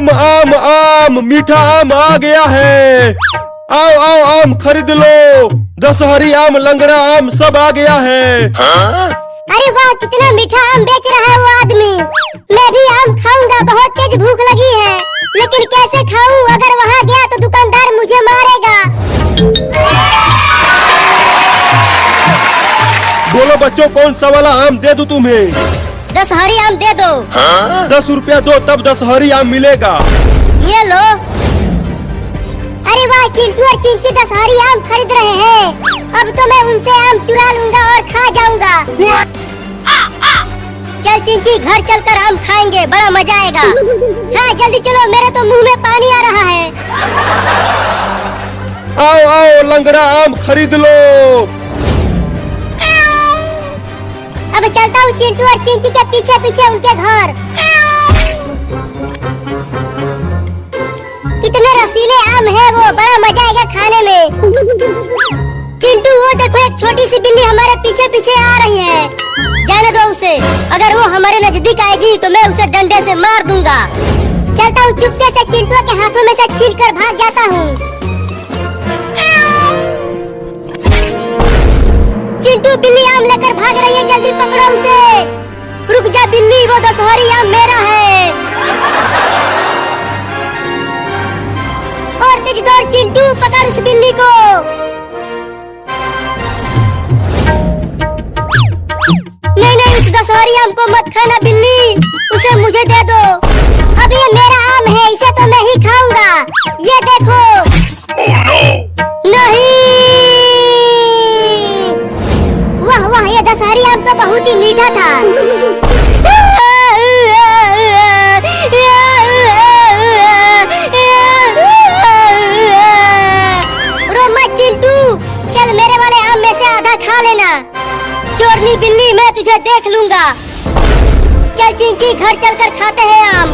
आम आम आम मीठा आम आ गया है। आओ आओ आम खरीद लो। दशहरी आम, लंगड़ा आम सब आ गया है। अरे वाह, कितना मीठा आम बेच रहा है वो आदमी। मैं भी आम खाऊंगा, बहुत तेज भूख लगी है। लेकिन कैसे खाऊं? अगर वहाँ गया तो दुकानदार मुझे मारेगा। बोलो बच्चों, कौन सा वाला आम दे दूं तुम्हें? दशहरी आम दे दो। 10 रुपया दो तब दशहरी आम मिलेगा। ये लो। अरे वाह, चिंटू और चिंकी दशहरी आम खरीद रहे हैं। अब तो मैं उनसे आम चुरा लूंगा और खा जाऊंगा। चल चिंकी, घर चलकर आम खाएंगे, बड़ा मजा आएगा। हाँ जल्दी चलो, मेरे तो मुंह में पानी आ रहा है। आओ आओ लंगड़ा आम खरीद लो। अब चलता हूँ चिंटू और चिंकी के पीछे पीछे उनके घर। कितने रसीले आम है वो, बड़ा मजा आएगा खाने में। चिंटू, वो देखो एक छोटी सी बिल्ली हमारे पीछे पीछे आ रही है। जाने दो उसे, अगर वो हमारे नजदीक आएगी तो मैं उसे डंडे से मार दूंगा। चलता हूँ चुपके से चिंटू के हाथों में से छीनकर भाग जाता हूँ। चिंटू, बिल्ली आम लेकर भाग रही है, जल्दी पकड़ो उसे। रुक जा बिल्ली, वो दशहरी आम मेरा है। और तेज दौड़ चिंटू, पकड़ उस बिल्ली को। नहीं नहीं, उस दशहरी आम को मत खाना बिल्ली, उसे मुझे दे दो। अब ये मेरा आम है, इसे तो मैं ही खाऊंगा। ये देखो। नहीं, वाह वाह, ये दशहरी आम तो बहुत ही मीठा था। रो मत चिंटू, चल मेरे वाले आम में से आधा खा लेना। चोरनी बिल्ली, मैं तुझे देख लूंगा। चल चिंकी, घर चलकर खाते हैं आम।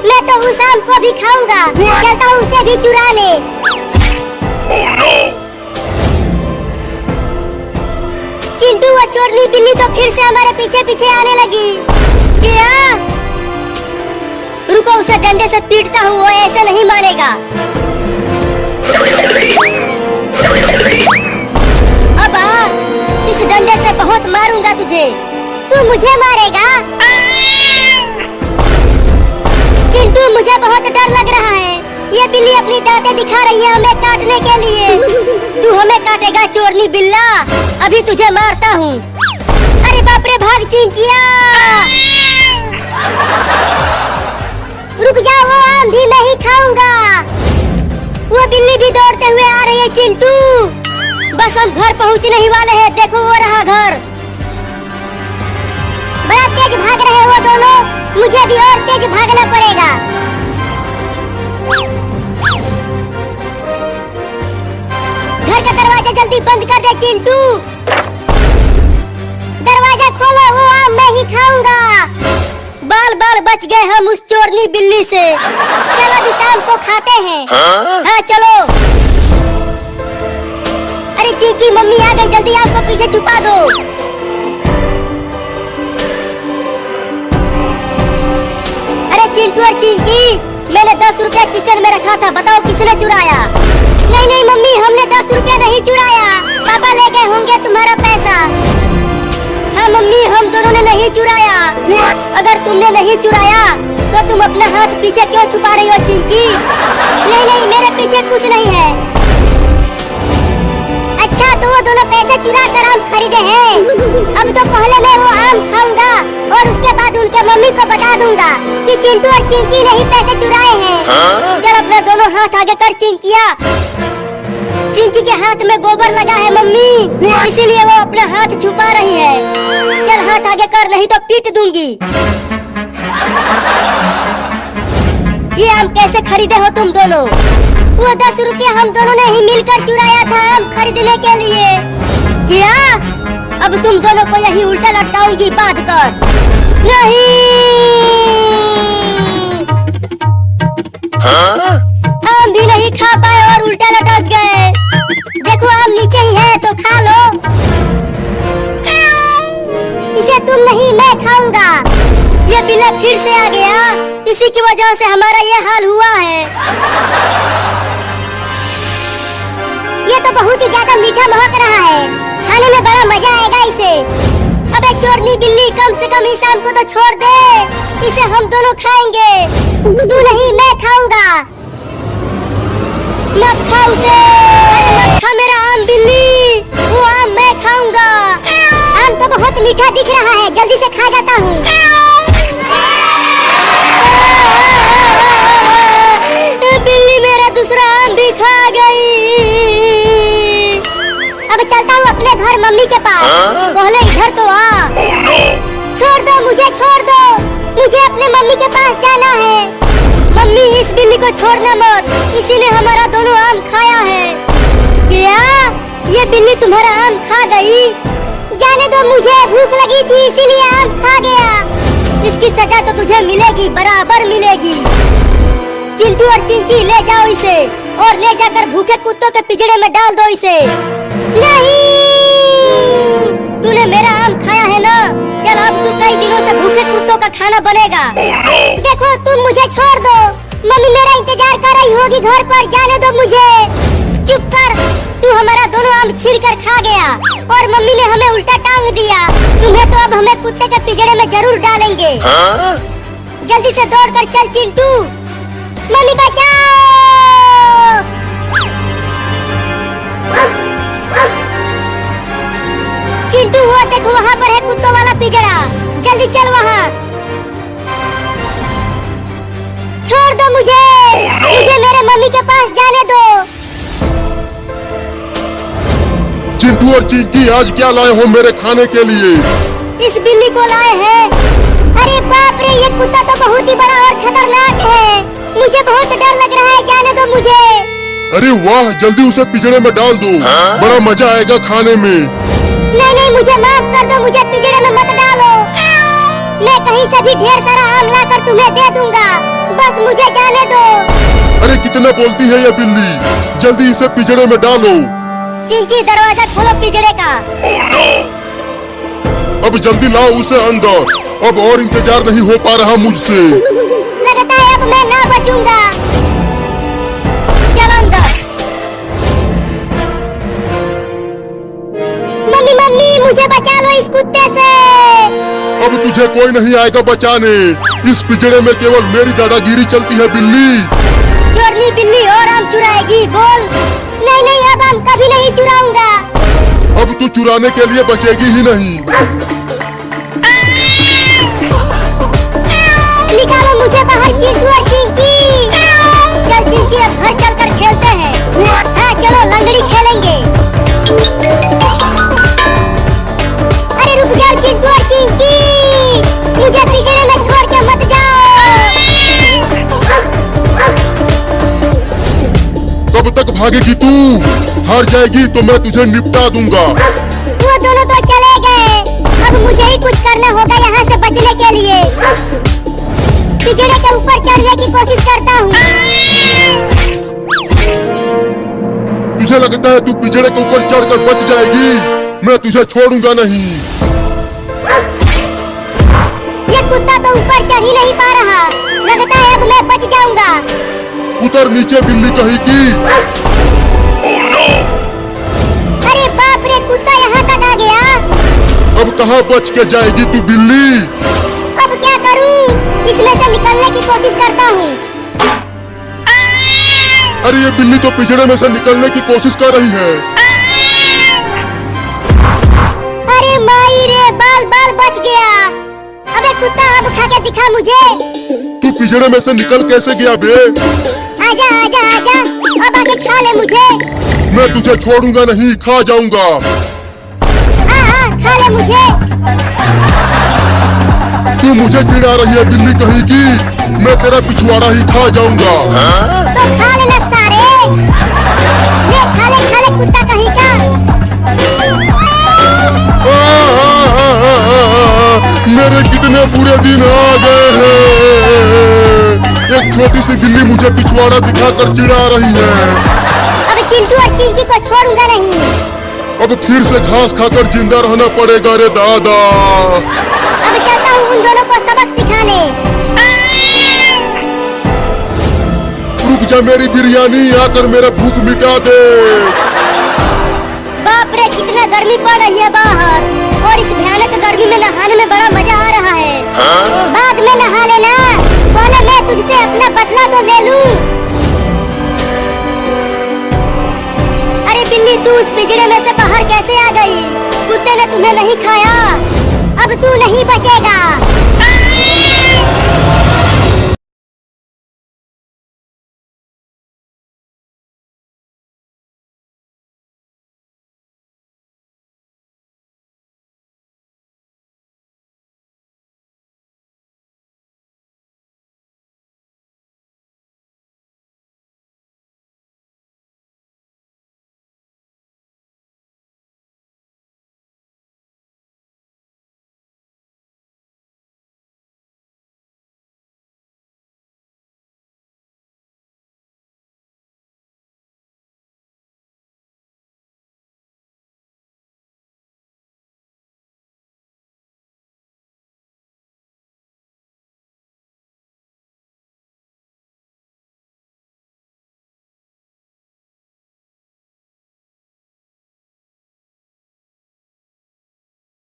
मैं तो उस आम को भी खाऊंगा। चलता हूँ उसे भी चुराने। चिंटू, वो चोरनी बिल्ली तो फिर से हमारे पीछे पीछे आने लगी। क्या? रुको, उसे डंडे से पीटता हूँ, वो ऐसे नहीं मानेगा। अब आ, इस डंडे से बहुत मारूंगा तुझे। तू मुझे मारेगा? चिंटू, मुझे बहुत डर लग रहा है। ये बिल्ली अपनी दांतें दिखा रही है हमें काटने के लिए। तू हमें काटेगा चोरनी बिल्ला, अभी तुझे मारता हूँ। अरे बाप रे, भाग चिंकिया। रुक जा, वो आम भी मैं ही खाऊंगा। वो बिल्ली भी दौड़ते हुए आ रही है चिंटू। बस हम घर पहुँचने ही वाले हैं, देखो वो रहा घर। बड़ा तेज भाग रहे हैं वो दोनों, मुझे भी और तेज भागना पड़ेगा। घर का दरवाजा जल्दी बंद कर दे चिंटू। दरवाजा खोलो, वो आम मैं ही खाऊंगा। बाल बाल बच गए हम उस चोरनी बिल्ली से। चलो अभी शाम को खाते हैं। हाँ चलो। अरे चिंकी, मम्मी आ गई, जल्दी आम को पीछे छुपा दो। अरे चिंटू और चिंकी, मैंने 10 रुपया किचन में रखा था, बताओ किसने चुराया? नहीं नहीं मम्मी, हमने 10 रुपया नहीं चुराया, पापा ले गए होंगे तुम्हारा पैसा। हाँ मम्मी, हम दोनों ने नहीं चुराया। अगर तुमने नहीं चुराया तो तुम अपना हाथ पीछे क्यों छुपा रही हो चिंकी? नहीं नहीं, मेरे पीछे कुछ नहीं है। अच्छा, तो वो दोनों पैसे चुरा कर आम खरीदे हैं। अब तो पहले मैं वो आम खाऊंगा और उसके बाद उनके मम्मी को बता दूंगा कि चिंटू और चिंकी ने ही पैसे चुराए हैं। चल अपना दोनों हाथ आगे कर चिंकिया। चिंकी के हाथ में गोबर लगा है मम्मी, इसीलिए वो अपना हाथ छुपा रही है। चल हाथ आगे कर, नहीं तो पीट दूंगी। ये आम कैसे खरीदे हो तुम दोनों? वो 10 रुपया हम दोनों ने ही मिलकर चुराया था आम खरीदने के लिए। क्या? अब तुम दोनों को यही उल्टा लटकाऊंगी बांध कर। नहीं, आम भी नहीं खा पाए और उल्टा लटक गए। देखो आम नीचे ही है तो खा लो। इसे तुम नहीं, मैं खाऊंगा। ये बिल्ली चूजा फिर से आ गया, इसी की वजह से हमारा ये हाल हुआ है। ये तो बहुत ही ज्यादा मीठा महक रहा है, खाने में बड़ा मजा आएगा इसे। अबे चोरनी बिल्ली, कम से कम इस आम को तो छोड़ दे, इसे हम दोनों खाएंगे। तू नहीं, मैं खाऊंगा। मत खा उसे, अरे मत खा मेरा आम बिल्ली, वो आम मैं खाऊंगा। आम तो बहुत मीठा दिख रहा है, जल्दी से खा जाता हूँ। बिल्ली मेरा दूसरा आम भी खा गई। अब चलता हूँ अपने घर मम्मी के पास। पहले इधर तो आ। छोड़ दो मुझे, छोड़ दो, मुझे अपने मम्मी के पास जाना है। मम्मी, इस बिल्ली को छोड़ना मत, इसी ने हमारा दोनों आम खाया है। क्या ये बिल्ली तुम्हारा आम खा गई? जाने दो, मुझे भूख लगी थी इसीलिए आम खा गया। इसकी सजा तो तुझे मिलेगी, बराबर मिलेगी। चिंटू और चिंकी, ले जाओ इसे और ले जाकर भूखे कुत्तों के पिंजरे में डाल दो इसे। नहीं, तूने मेरा आम खाया है ना, चल अब तू कई दिनों से भूखे कुत्तों का खाना बनेगा। देखो, तुम मुझे छोड़ दो, मम्मी मेरा इंतजार कर रही होगी घर पर, जाने दो मुझे। चुप कर, तू हमारा दोनों आम छीन कर खा गया और मम्मी ने हमें उल्टा टांग दिया। तुम्हें तो अब हमें कुत्ते के पिंजरे में जरूर डालेंगे। जल्दी से दौड़ कर चल चिंटू। मम्मी बचाओ। चिंटू, वो देखो वहाँ पर है कुत्तों वाला पिंजरा, जल्दी चल वहाँ। छोड़ दो मुझे, मुझे मेरे मम्मी के पास जाने दो। चिंटू और चिंकी, आज क्या लाए हो मेरे खाने के लिए? इस बिल्ली को लाए हैं। अरे बाप रे, ये कुत्ता तो बहुत ही बड़ा और खतरनाक है, मुझे बहुत डर लग रहा है, जाने दो मुझे। अरे वाह, जल्दी उसे पिंजरे में डाल दो, बड़ा मजा आएगा खाने में। नहीं नहीं, मुझे माफ कर दो, मुझे पिंजरे में मत डालो। मैं कहीं से भी ढेर सारा आम लाकर तुम्हें दे दूंगा, बस मुझे जाने दो। अरे कितना बोलती है ये बिल्ली, जल्दी इसे पिंजरे में डालो। चिंकी, दरवाजा खोलो पिंजरे का। अब जल्दी लाओ उसे अंदर, अब और इंतजार नहीं हो पा रहा मुझसे। लगता है अब मैं ना बचूंगा। चल अंदर। मम्मी मम्मी, मुझे बचा लो इस कुत्ते से। अब तुझे कोई नहीं आएगा बचाने, इस पिंजरे में केवल मेरी दादागिरी चलती है बिल्ली। चोरनी बिल्ली और आम चुराएगी, बोल। नहीं नहीं, अब आम कभी नहीं चुराऊंगा। अब तू चुराने के लिए बचेगी ही नहीं। निकालो मुझे बाहर चिंटू और चिंकी। चल चिंकी, अब घर चलकर खेलते हैं। हाँ चलो, लंगड़ी खेलेंगे। अरे रुक जाओ चिंटू और चिंकी, मुझे पिंजरे में छोड़ के मत जाओ। कब तक भागेगी तू? हार जाएगी तो मैं तुझे निपटा दूंगा। वो दोनों तो चले गए, अब मुझे ही कुछ करना होगा यहाँ से बचने के लिए। पिंजरे के ऊपर चढ़ने की कोशिश करता हूँ। तुझे लगता है तू पिंजरे के ऊपर चढ़कर बच जाएगी? मैं तुझे छोड़ूंगा नहीं। ये कुत्ता तो ऊपर चढ़ ही नहीं पा रहा, लगता है अब मैं बच जाऊंगा। उतर नीचे बिल्ली कहीं की। अरे बाप रे, कुत्ता यहाँ तक आ गया। अब कहाँ बच के जाएगी तू बिल्ली? अब क्या करूं? इसमें से निकलने की कोशिश करता हूँ। अरे ये बिल्ली तो पिंजरे में से निकलने की कोशिश कर रही है। अरे माई रे, बाल बाल बच गया। अबे कुत्ता, अब खा के दिखा मुझे। तू पिंजरे में से निकल कैसे गया बे? आजा आजा आजा, अब आके खा ले मुझे। मैं तुझे छोड़ूंगा नहीं, खा जाऊंगा। हाँ, खा ले मुझे। तू मुझे चिढ़ा रही है बिल्ली कहीं की, मैं तेरा पिछवाड़ा ही खा जाऊंगा। तो खा लेना सारे, ये खा ले कुत्ता कहीं का। मेरे कितने बुरे दिन आ गए हैं। एक छोटी सी बिल्ली मुझे पिछवाड़ा दिखाकर चिढ़ा रही है। अब चिंटू और चिंकी को छोड़ूंगा नहीं। अब फिर से घास खाकर जिंदा रहना पड़ेगा रे दादा। अब चलता हूँ उन दोनों को सबक सिखाने। रुक जा मेरी बिरयानी, आकर मेरा भूख मिटा दे। बाप रे, कितना गर्मी पड़ रही है बाहर, और इस भयानक गर्मी में नहाने में बड़ा मजा आ रहा है। बाद में नहा लेना, पहले मैं तुझसे अपना बदला तो ले लूं। अरे बिल्ली, तू उस पिंजरे में से बाहर कैसे आ गई? कुत्ते ने तुम्हें नहीं खाया, अब तू नहीं बचेगा।